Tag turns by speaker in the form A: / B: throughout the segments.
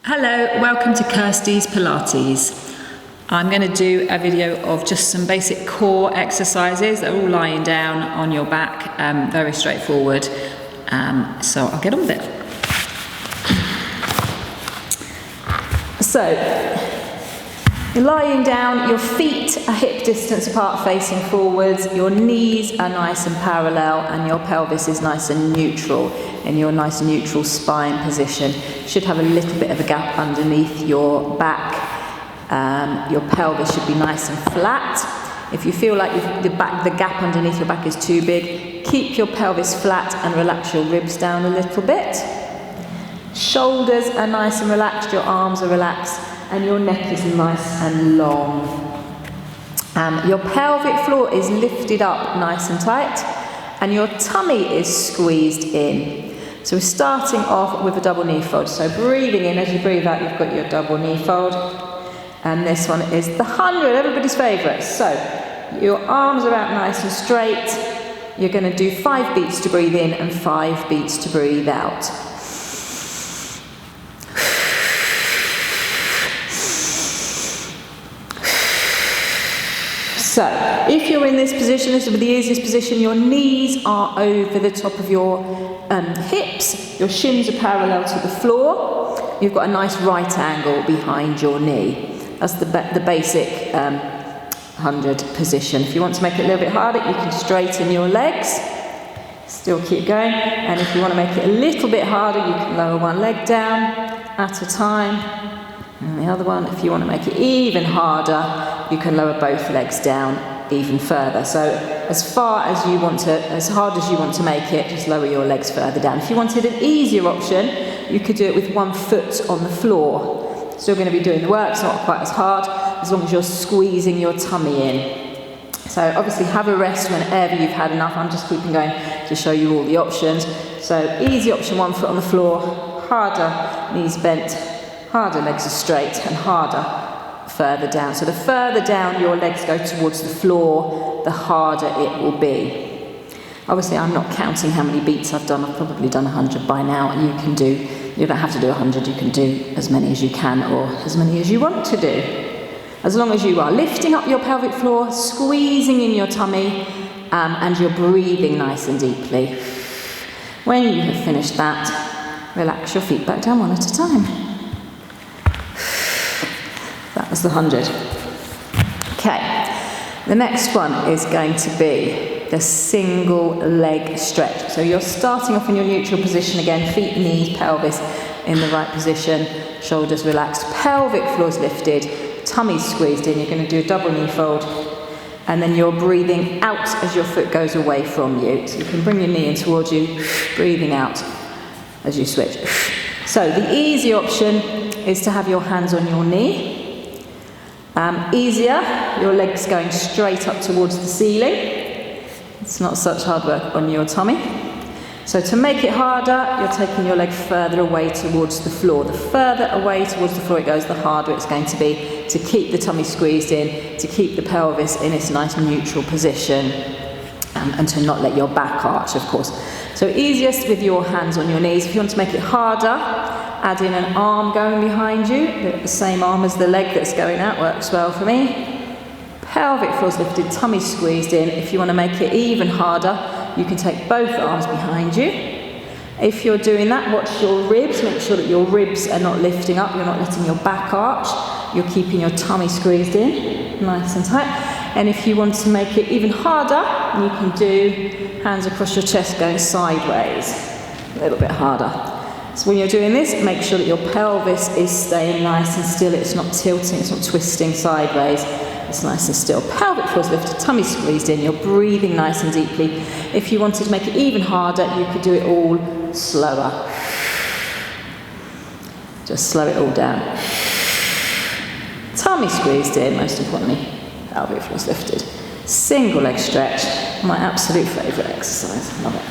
A: Hello, welcome to Kirsty's Pilates. I'm going to do a video of just some basic core exercises. They're all lying down on your back, very straightforward. So I'll get on with it. So, you're lying down, your feet are hip distance apart facing forwards, your knees are nice and parallel and your pelvis is nice and neutral in your nice neutral spine position. You should have a little bit of a gap underneath your back. Your pelvis should be nice and flat. If you feel like the gap underneath your back is too big, keep your pelvis flat and relax your ribs down a little bit. Shoulders are nice and relaxed, your arms are relaxed, and your neck is nice and long. Your pelvic floor is lifted up nice and tight, and your tummy is squeezed in. So we're starting off with a double knee fold. So breathing in, as you breathe out, you've got your double knee fold. And this one is the 100, everybody's favourite. So your arms are out nice and straight. You're going to do 5 beats to breathe in and 5 beats to breathe out. So, if you're in this position, this will be the easiest position, your knees are over the top of your hips, your shins are parallel to the floor, you've got a nice right angle behind your knee. That's the basic 100 position. If you want to make it a little bit harder, you can straighten your legs, still keep going, and if you want to make it a little bit harder, you can lower one leg down at a time, and the other one. If you want to make it even harder, you can lower both legs down even further. So as hard as you want to make it, just lower your legs further down. If you wanted an easier option, you could do it with one foot on the floor. Still going to be doing the work, it's not quite as hard, as long as you're squeezing your tummy in. So obviously have a rest whenever you've had enough. I'm just keeping going to show you all the options. So easy option, 1 foot on the floor, harder, knees bent, harder, legs are straight, and harder further down. So the further down your legs go towards the floor, the harder it will be. Obviously I'm not counting how many beats I've done. I've probably done 100 by now. You don't have to do 100, you can do as many as you can or as many as you want to do. As long as you are lifting up your pelvic floor, squeezing in your tummy, and you're breathing nice and deeply. When you have finished that, relax your feet back down one at a time. That was the 100. Okay, the next one is going to be the single leg stretch. So you're starting off in your neutral position again, feet, knees, pelvis in the right position, shoulders relaxed, pelvic floor's lifted, tummy squeezed in. You're going to do a double knee fold, and then you're breathing out as your foot goes away from you. So you can bring your knee in towards you, breathing out as you switch. So the easy option is to have your hands on your knee. Easier, your legs going straight up towards the ceiling. It's not such hard work on your tummy. So to make it harder, you're taking your leg further away towards the floor. The further away towards the floor it goes, the harder it's going to be to keep the tummy squeezed in, to keep the pelvis in its nice neutral position, and to not let your back arch, of course. So easiest with your hands on your knees. If you want to make it harder, add in an arm going behind you, the same arm as the leg that's going out, works well for me. Pelvic floor's lifted, tummy squeezed in. If you want to make it even harder, you can take both arms behind you. If you're doing that, watch your ribs, make sure that your ribs are not lifting up, you're not letting your back arch, you're keeping your tummy squeezed in, nice and tight. And if you want to make it even harder, you can do hands across your chest going sideways, a little bit harder. So when you're doing this, make sure that your pelvis is staying nice and still. It's not tilting, it's not twisting sideways. It's nice and still. Pelvic floor's lifted, tummy squeezed in. You're breathing nice and deeply. If you wanted to make it even harder, you could do it all slower. Just slow it all down. Tummy squeezed in, most importantly. Pelvic floor's lifted. Single leg stretch. My absolute favourite exercise. Love it.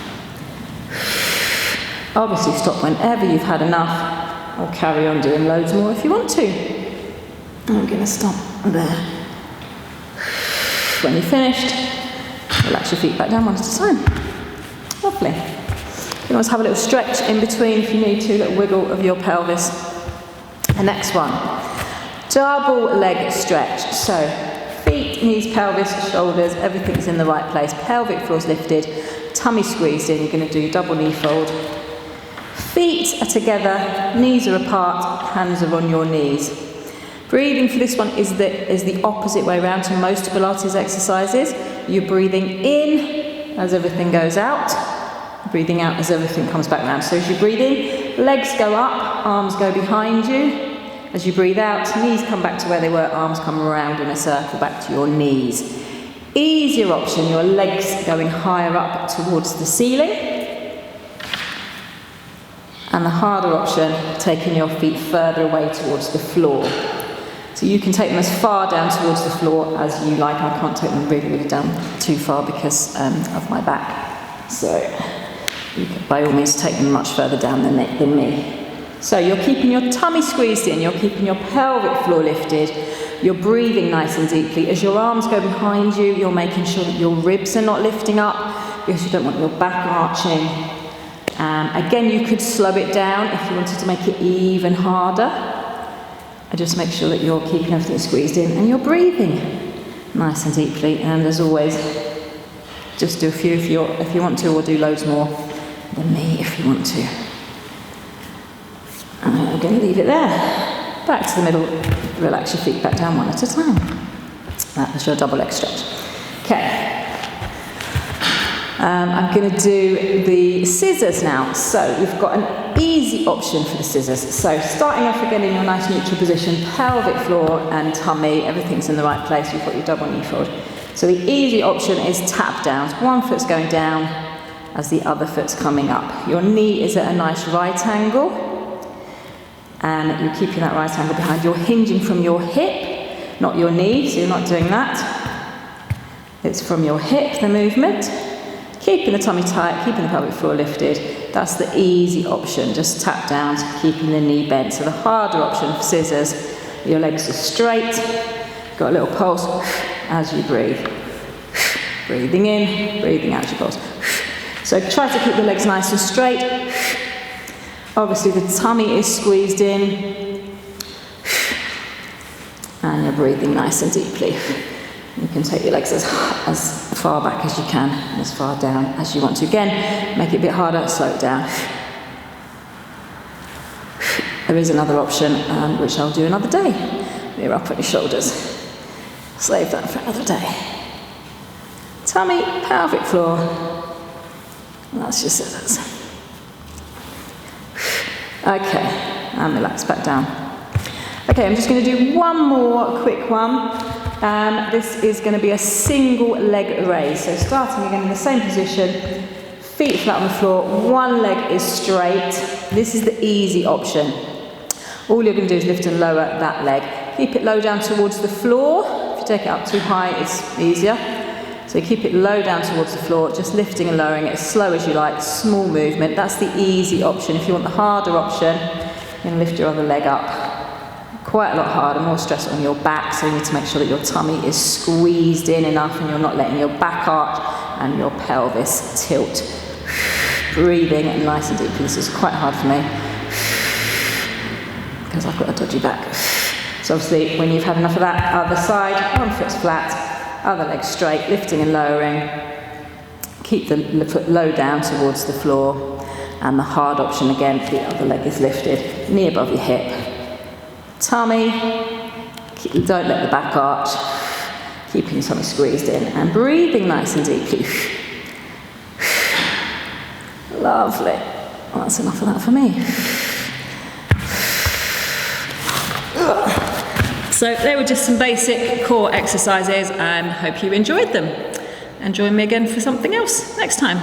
A: Obviously stop whenever you've had enough, or carry on doing loads more if you want to. I'm going to stop there. When you're finished, relax your feet back down one at a time. Lovely. You can always have a little stretch in between if you need to, a little wiggle of your pelvis. The next one, double leg stretch. So feet, knees, pelvis, shoulders, everything's in the right place. Pelvic floor's lifted, tummy squeezed in. You're going to do double knee fold. Feet are together, knees are apart, hands are on your knees. Breathing for this one is the opposite way around to most Pilates exercises. You're breathing in as everything goes out, breathing out as everything comes back around. So as you breathe in, legs go up, arms go behind you. As you breathe out, knees come back to where they were, arms come around in a circle back to your knees. Easier option, your legs going higher up towards the ceiling. And the harder option, taking your feet further away towards the floor. So you can take them as far down towards the floor as you like. I can't take them really, really down too far because of my back. So you can by all means take them much further down than me. So you're keeping your tummy squeezed in, you're keeping your pelvic floor lifted, you're breathing nice and deeply. As your arms go behind you, you're making sure that your ribs are not lifting up because you don't want your back arching. Again, you could slow it down if you wanted to make it even harder. And just make sure that you're keeping everything squeezed in and you're breathing nice and deeply. And as always, just do a few if you want to, or do loads more than me if you want to. And I'm going to leave it there. Back to the middle, relax your feet back down one at a time. That was your double leg stretch. Okay. I'm going to do the scissors now. So you've got an easy option for the scissors. So starting off again in your nice neutral position, pelvic floor and tummy, everything's in the right place. You've got your double knee fold. So the easy option is tap downs. One foot's going down as the other foot's coming up. Your knee is at a nice right angle. And you're keeping that right angle behind. You're hinging from your hip, not your knee, so you're not doing that. It's from your hip, the movement. Keeping the tummy tight, keeping the pelvic floor lifted. That's the easy option, just tap downs, keeping the knee bent. So the harder option for scissors, your legs are straight, got a little pulse as you breathe. Breathing in, breathing out as you pulse. So try to keep the legs nice and straight. Obviously the tummy is squeezed in. And you're breathing nice and deeply. You can take your legs as far back as you can, and as far down as you want to. Again, make it a bit harder, slow it down. There is another option, which I'll do another day. You're up on your shoulders. Save that for another day. Tummy, pelvic floor. And that's your scissors. Okay, and relax back down. Okay, I'm just going to do one more quick one. This is going to be a single leg raise. So starting again in the same position, feet flat on the floor, one leg is straight. This is the easy option. All you're going to do is lift and lower that leg. Keep it low down towards the floor. If you take it up too high, it's easier. So keep it low down towards the floor, just lifting and lowering it as slow as you like, small movement. That's the easy option. If you want the harder option, you're going to lift your other leg up. Quite a lot harder, more stress on your back, so you need to make sure that your tummy is squeezed in enough and you're not letting your back arch and your pelvis tilt. Breathing nice and deeply. This is quite hard for me because I've got a dodgy back. So obviously when you've had enough of that, other side, one foot's flat, other leg straight, lifting and lowering. Keep the foot low down towards the floor, and the hard option again, the other leg is lifted, knee above your hip. Tummy, don't let the back arch, keeping your tummy squeezed in and breathing nice and deeply. Lovely. Well, that's enough of that for me. So they were just some basic core exercises, and hope you enjoyed them. And join me again for something else next time.